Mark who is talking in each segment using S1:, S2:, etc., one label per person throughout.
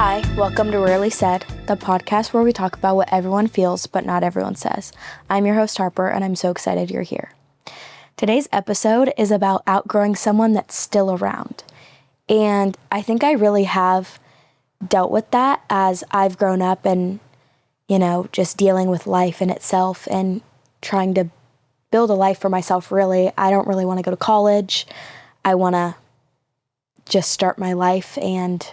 S1: Hi, welcome to Rarely Said, the podcast where we talk about what everyone feels but not everyone says. I'm your host, Harper, and I'm so excited you're here. Today's episode is about outgrowing someone that's still around. And I think I really have dealt with that as I've grown up and, just dealing with life in itself and trying to build a life for myself, really. I don't really want to go to college. I want to just start my life and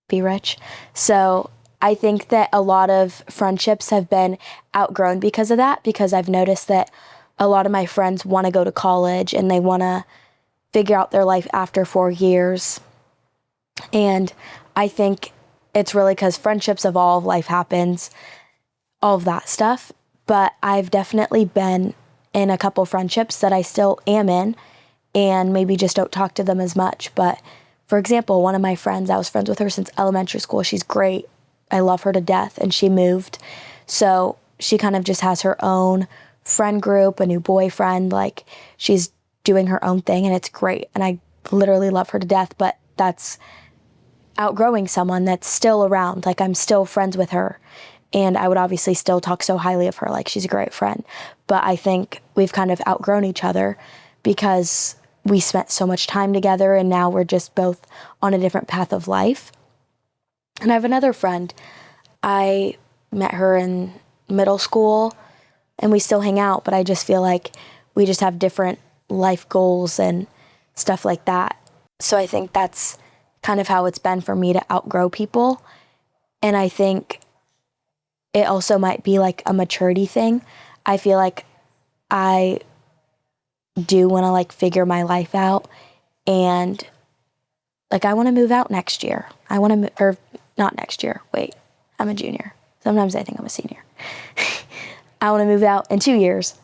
S1: be rich. So I think that a lot of friendships have been outgrown because of that, because I've noticed that a lot of my friends want to go to college and they want to figure out their life after 4 years. And I think it's really because friendships evolve, life happens, all of that stuff. But I've definitely been in a couple friendships that I still am in and maybe just don't talk to them as much. But for example, one of my friends, I was friends with her since elementary school. She's great. I love her to death, and she moved. So she kind of just has her own friend group, a new boyfriend. Like, she's doing her own thing, and it's great. And I literally love her to death, but that's outgrowing someone that's still around. Like, I'm still friends with her, and I would obviously still talk so highly of her. Like, she's a great friend. But I think we've kind of outgrown each other because we spent so much time together, and now we're just both on a different path of life. And I have another friend. I met her in middle school, and we still hang out, but I just feel like we just have different life goals and stuff like that. So I think that's kind of how it's been for me to outgrow people. And I think it also might be like a maturity thing. I feel like I do want to figure my life out, and I want to move out next year. Or not next year. Wait, I'm a junior. Sometimes I think I'm a senior. I want to move out in 2 years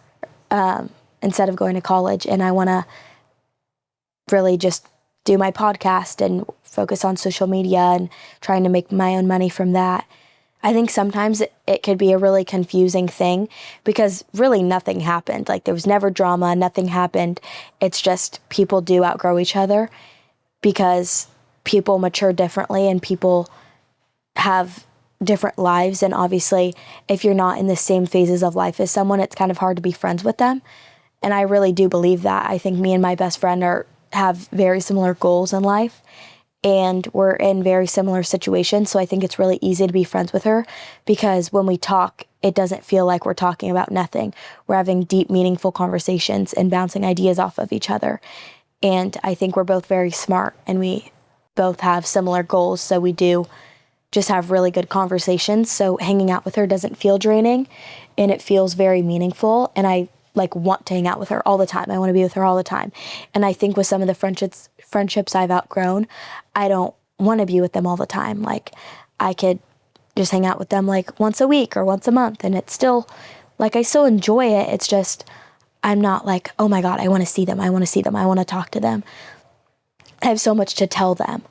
S1: instead of going to college, and I want to really just do my podcast and focus on social media and trying to make my own money from that. I think sometimes it could be a really confusing thing because really nothing happened. Like, there was never drama, nothing happened. It's just people do outgrow each other because people mature differently and people have different lives. And obviously, if you're not in the same phases of life as someone, it's kind of hard to be friends with them. And I really do believe that. I think me and my best friend have very similar goals in life. And we're in very similar situations, so I think it's really easy to be friends with her because when we talk, it doesn't feel like we're talking about nothing. We're having deep, meaningful conversations and bouncing ideas off of each other. And I think we're both very smart, and we both have similar goals, so we do just have really good conversations. So hanging out with her doesn't feel draining, and it feels very meaningful, and I want to hang out with her all the time. I want to be with her all the time. And I think with some of the friendships I've outgrown, I don't want to be with them all the time. I could just hang out with them once a week or once a month, and it's still I still enjoy it. It's just I'm not oh my God, I want to see them. I want to talk to them. I have so much to tell them.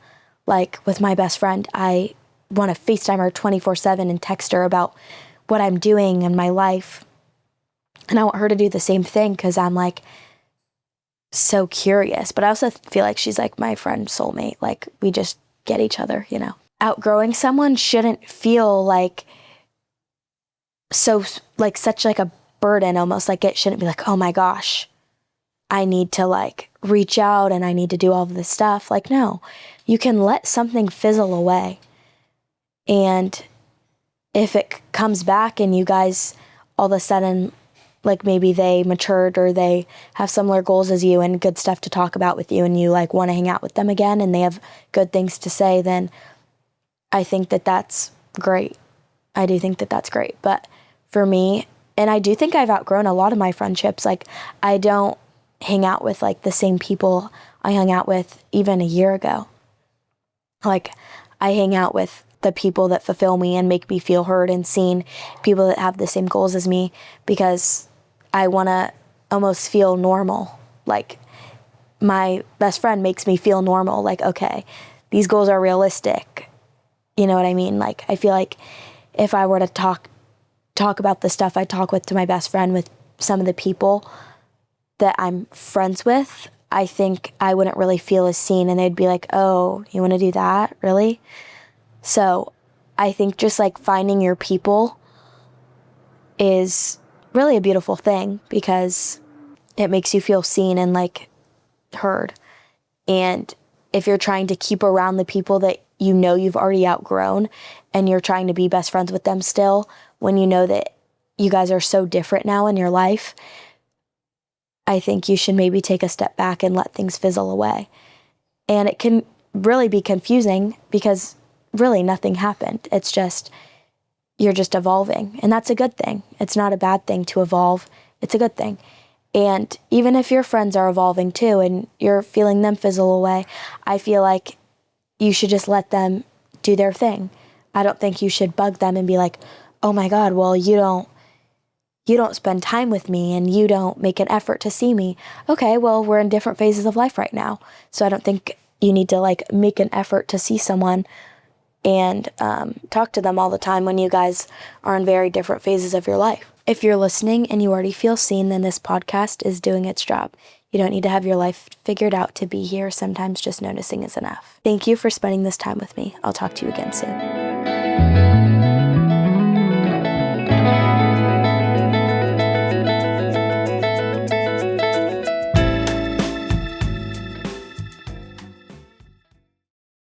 S1: With my best friend, I want to FaceTime her 24/7 and text her about what I'm doing in my life. And I want her to do the same thing because I'm so curious. But I also feel like she's my friend soulmate. We just get each other, Outgrowing someone shouldn't feel such a burden almost. It shouldn't be oh my gosh, I need to reach out and I need to do all of this stuff. No, you can let something fizzle away. And if it comes back and you guys all of a sudden maybe they matured or they have similar goals as you and good stuff to talk about with you and you want to hang out with them again and they have good things to say, then I think that that's great. I do think that that's great. But for me, and I do think I've outgrown a lot of my friendships. I don't hang out with the same people I hung out with even a year ago. I hang out with the people that fulfill me and make me feel heard and seen, people that have the same goals as me, because I want to almost feel normal. My best friend makes me feel normal. Okay, these goals are realistic. You know what I mean? I feel like if I were to talk about the stuff I talk with to my best friend with some of the people that I'm friends with, I think I wouldn't really feel as seen, and they'd be oh, you want to do that? Really? So I think just like finding your people is really a beautiful thing because it makes you feel seen and like heard. And if you're trying to keep around the people that you know you've already outgrown and you're trying to be best friends with them still, when you know that you guys are so different now in your life, I think you should maybe take a step back and let things fizzle away. And it can really be confusing because really nothing happened. It's just, you're just evolving. And that's a good thing. It's not a bad thing to evolve. It's a good thing. And even if your friends are evolving too and you're feeling them fizzle away, I feel like you should just let them do their thing. I don't think you should bug them and be like, oh my God, well, you don't spend time with me and you don't make an effort to see me. Okay, well, we're in different phases of life right now. So I don't think you need to like make an effort to see someone and talk to them all the time when you guys are in very different phases of your life. If you're listening and you already feel seen, then this podcast is doing its job. You don't need to have your life figured out to be here. Sometimes just noticing is enough. Thank you for spending this time with me. I'll talk to you again soon.